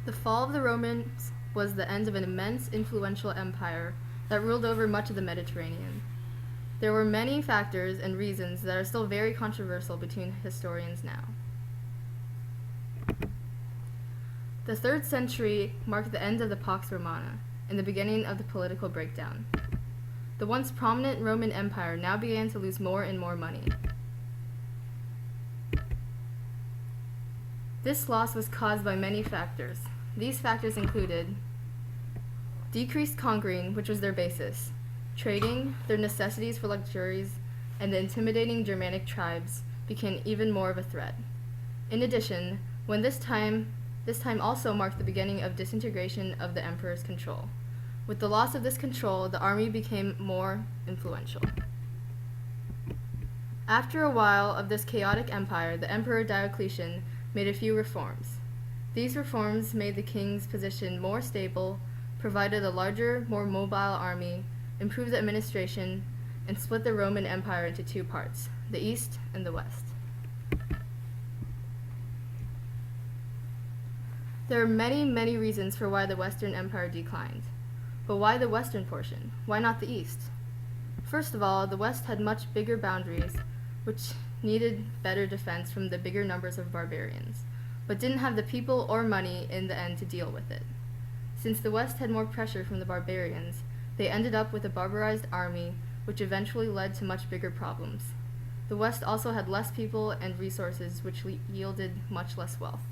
The fall of the Romans was the end of an immense, influential empire that ruled over much of the Mediterranean. There were many factors and reasons that are still very controversial between historians now. The 3rd century marked the end of the Pax Romana and the beginning of the political breakdown. The once prominent Roman Empire now began to lose more and more money. This loss was caused by many factors. These factors included decreased conquering, which was their basis, trading, their necessities for luxuries, and the intimidating Germanic tribes became even more of a threat. In addition, when this time also marked the beginning of disintegration of the emperor's control. With the loss of this control, the army became more influential. After a while of this chaotic empire, the Emperor Diocletian made a few reforms. These reforms made the king's position more stable, provided a larger, more mobile army, improved the administration, and split the Roman Empire into 2 parts, the East and the West. There are many, many reasons for why the Western Empire declined. But why the western portion? Why not the East? First of all, the West had much bigger boundaries, which needed better defense from the bigger numbers of barbarians, but didn't have the people or money in the end to deal with it. Since the West had more pressure from the barbarians, they ended up with a barbarized army, which eventually led to much bigger problems. The West also had less people and resources, which yielded much less wealth.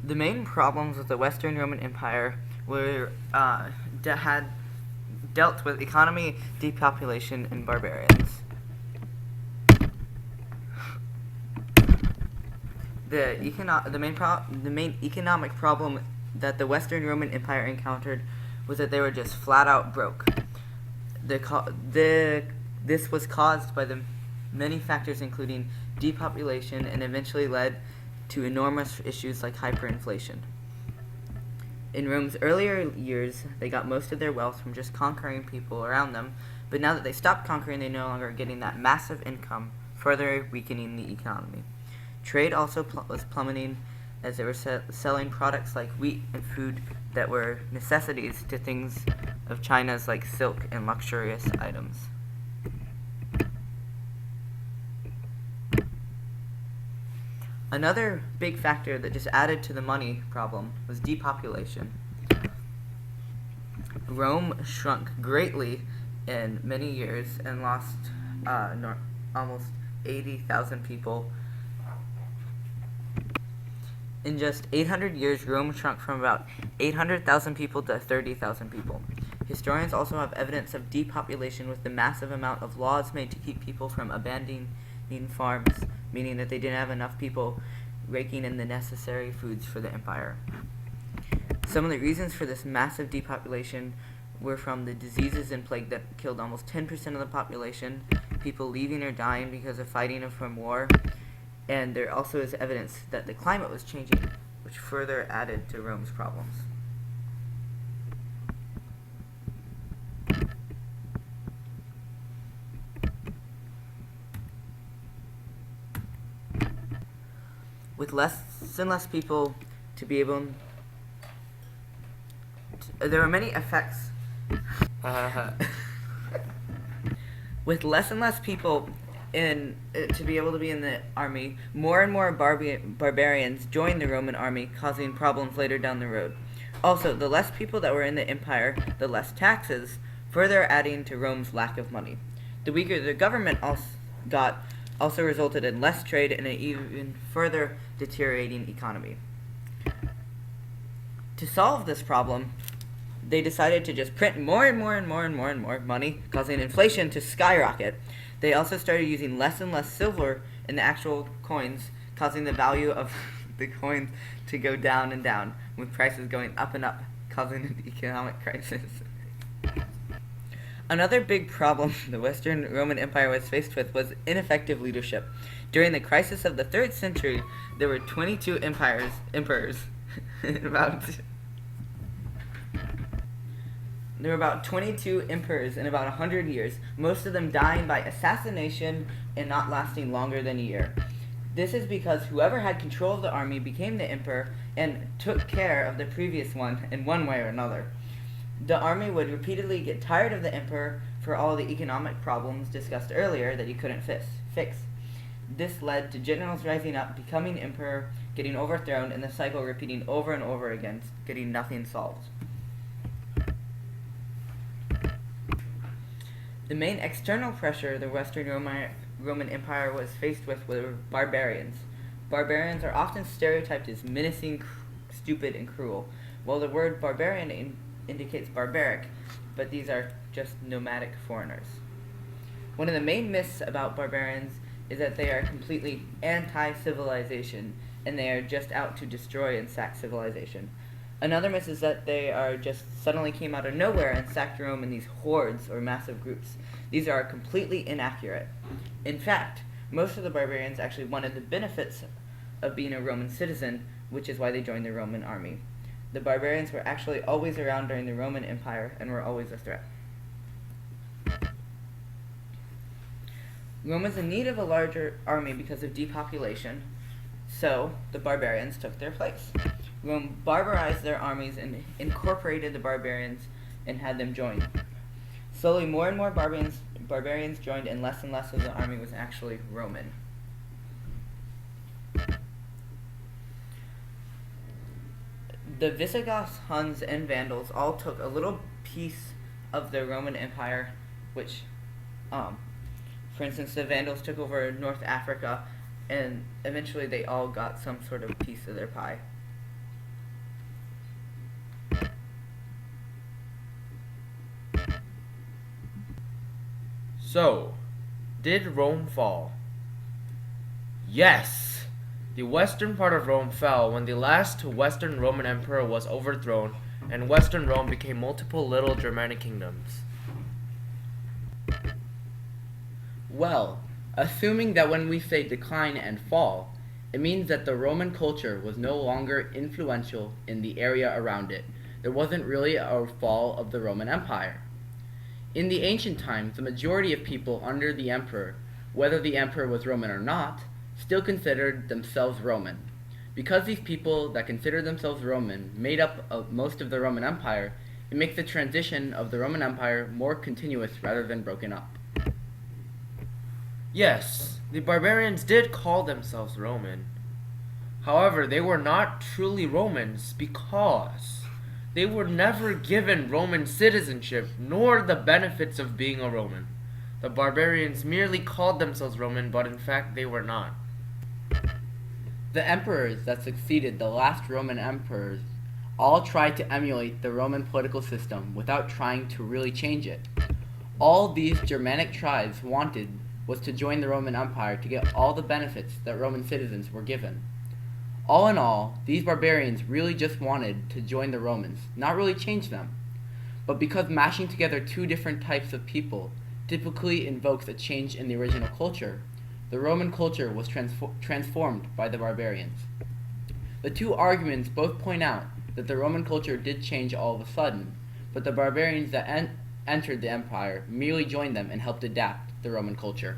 The main problems with the Western Roman Empire were had dealt with economy, depopulation, and barbarians. The main economic problem that the Western Roman Empire encountered was that they were just flat out broke. This was caused by the many factors, including depopulation, and eventually led to enormous issues like hyperinflation. In Rome's earlier years, they got most of their wealth from just conquering people around them, but now that they stopped conquering, they no longer are getting that massive income, further weakening the economy. Trade also was plummeting as they were selling products like wheat and food that were necessities to things of China's like silk and luxurious items. Another big factor that just added to the money problem was depopulation. Rome shrunk greatly in many years and lost almost 80,000 people. In just 800 years, Rome shrunk from about 800,000 people to 30,000 people. Historians also have evidence of depopulation with the massive amount of laws made to keep people from abandoning farms, meaning that they didn't have enough people raking in the necessary foods for the empire. Some of the reasons for this massive depopulation were from the diseases and plague that killed almost 10% of the population, people leaving or dying because of fighting or from war, and there also is evidence that the climate was changing, which further added to Rome's problems. With less and less people to be able to, there were many effects. With less and less people to be able to be in the army, more and more barbarians joined the Roman army, causing problems later down the road. Also, the less people that were in the empire, the less taxes, further adding to Rome's lack of money. The weaker the government also resulted in less trade and an even further deteriorating economy. To solve this problem, they decided to just print more and more money, causing inflation to skyrocket. They also started using less and less silver in the actual coins, causing the value of the coins to go down and down, with prices going up and up, causing an economic crisis. Another big problem the Western Roman Empire was faced with was ineffective leadership. During the crisis of the 3rd century, there were 22 emperors. There were about 22 emperors in about 100 years, most of them dying by assassination and not lasting longer than a year. This is because whoever had control of the army became the emperor and took care of the previous one in one way or another. The army would repeatedly get tired of the emperor for all the economic problems discussed earlier that he couldn't fix. This led to generals rising up, becoming emperor, getting overthrown, and the cycle repeating over and over again, getting nothing solved. The main external pressure the Western Roman Empire was faced with were barbarians. Barbarians are often stereotyped as menacing, stupid, and cruel, while the word barbarian indicates barbaric, but these are just nomadic foreigners. One of the main myths about barbarians is that they are completely anti-civilization, and they are just out to destroy and sack civilization. Another myth is that they are just suddenly came out of nowhere and sacked Rome in these hordes or massive groups. These are completely inaccurate. In fact, most of the barbarians actually wanted the benefits of being a Roman citizen, which is why they joined the Roman army. The barbarians were actually always around during the Roman Empire and were always a threat. Rome was in need of a larger army because of depopulation, so the barbarians took their place. Rome barbarized their armies and incorporated the barbarians and had them join. Slowly, more and more barbarians joined, and less of the army was actually Roman. The Visigoths, Huns, and Vandals all took a little piece of the Roman Empire, which, for instance, the Vandals took over North Africa, and eventually they all got some sort of piece of their pie. So, did Rome fall? Yes! The western part of Rome fell when the last Western Roman emperor was overthrown, and Western Rome became multiple little Germanic kingdoms. Well, assuming that when we say decline and fall, it means that the Roman culture was no longer influential in the area around it. There wasn't really a fall of the Roman Empire. In the ancient times, the majority of people under the emperor, whether the emperor was Roman or not, still considered themselves Roman. Because these people that considered themselves Roman made up most of the Roman Empire, it makes the transition of the Roman Empire more continuous rather than broken up. Yes, the barbarians did call themselves Roman. However, they were not truly Romans because they were never given Roman citizenship nor the benefits of being a Roman. The barbarians merely called themselves Roman, but in fact they were not. The emperors that succeeded the last Roman emperors all tried to emulate the Roman political system without trying to really change it. All these Germanic tribes wanted was to join the Roman Empire to get all the benefits that Roman citizens were given. All in all, these barbarians really just wanted to join the Romans, not really change them. But because mashing together two different types of people typically invokes a change in the original culture, the Roman culture was transformed by the barbarians. The two arguments both point out that the Roman culture did change all of a sudden, but the barbarians that entered the empire merely joined them and helped adapt the Roman culture.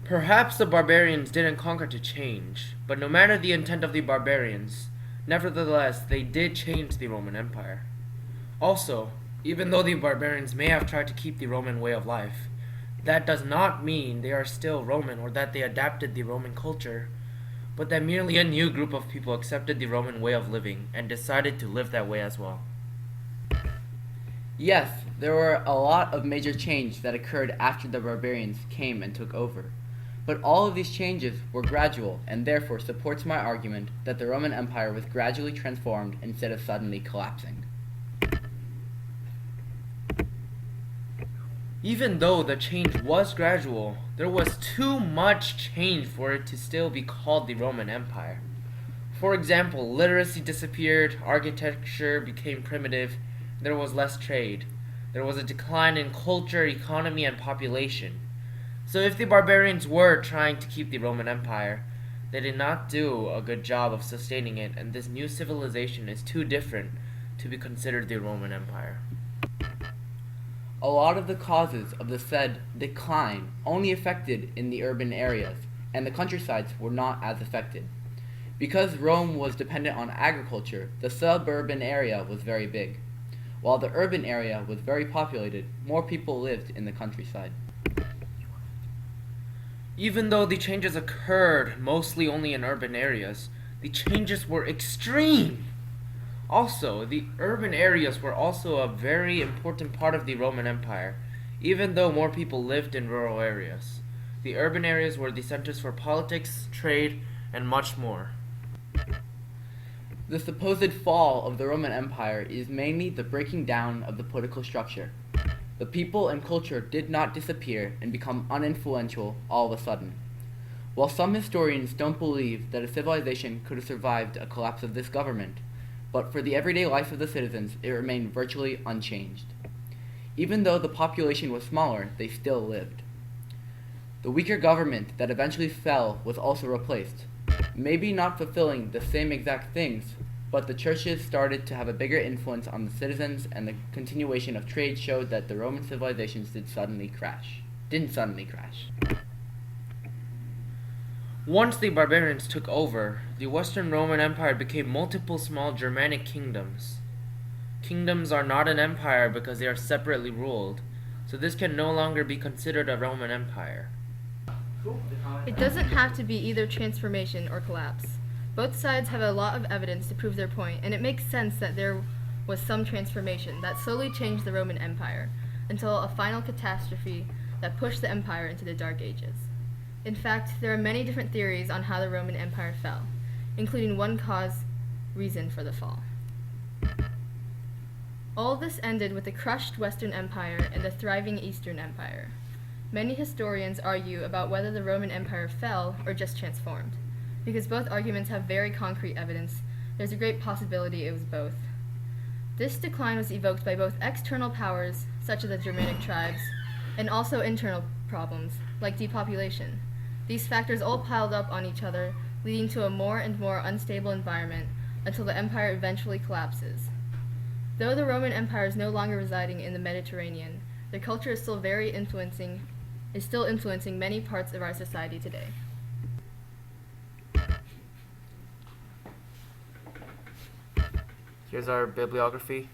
Perhaps the barbarians didn't conquer to change, but no matter the intent of the barbarians, nevertheless they did change the Roman Empire. Also, even though the barbarians may have tried to keep the Roman way of life, that does not mean they are still Roman or that they adapted the Roman culture, but that merely a new group of people accepted the Roman way of living and decided to live that way as well. Yes, there were a lot of major changes that occurred after the barbarians came and took over. But all of these changes were gradual and therefore supports my argument that the Roman Empire was gradually transformed instead of suddenly collapsing. Even though the change was gradual, there was too much change for it to still be called the Roman Empire. For example, literacy disappeared, architecture became primitive, there was less trade. There was a decline in culture, economy, and population. So if the barbarians were trying to keep the Roman Empire, they did not do a good job of sustaining it, and this new civilization is too different to be considered the Roman Empire. a lot of the causes of the said decline only affected in the urban areas, and the countrysides were not as affected. Because Rome was dependent on agriculture, the suburban area was very big. While the urban area was very populated, more people lived in the countryside. Even though the changes occurred mostly only in urban areas, the changes were extreme. Also, the urban areas were also a very important part of the Roman Empire, even though more people lived in rural areas. The urban areas were the centers for politics, trade, and much more. The supposed fall of the Roman Empire is mainly the breaking down of the political structure. The people and culture did not disappear and become uninfluential all of a sudden. While some historians don't believe that a civilization could have survived a collapse of this government, but for the everyday life of the citizens, it remained virtually unchanged. Even though the population was smaller, they still lived. The weaker government that eventually fell was also replaced, maybe not fulfilling the same exact things, but the churches started to have a bigger influence on the citizens, and the continuation of trade showed that the Roman civilizations didn't suddenly crash. Once the barbarians took over, the Western Roman Empire became multiple small Germanic kingdoms. Kingdoms are not an empire because they are separately ruled, so this can no longer be considered a Roman Empire. It doesn't have to be either transformation or collapse. Both sides have a lot of evidence to prove their point, and it makes sense that there was some transformation that slowly changed the Roman Empire until a final catastrophe that pushed the empire into the Dark Ages. In fact, there are many different theories on how the Roman Empire fell, including one reason for the fall. All this ended with the crushed Western Empire and the thriving Eastern Empire. Many historians argue about whether the Roman Empire fell or just transformed. Because both arguments have very concrete evidence, there's a great possibility it was both. This decline was evoked by both external powers, such as the Germanic tribes, and also internal problems, like depopulation. These factors all piled up on each other, leading to a more and more unstable environment until the empire eventually collapses. Though the Roman Empire is no longer residing in the Mediterranean, their culture is still influencing many parts of our society today. Here's our bibliography.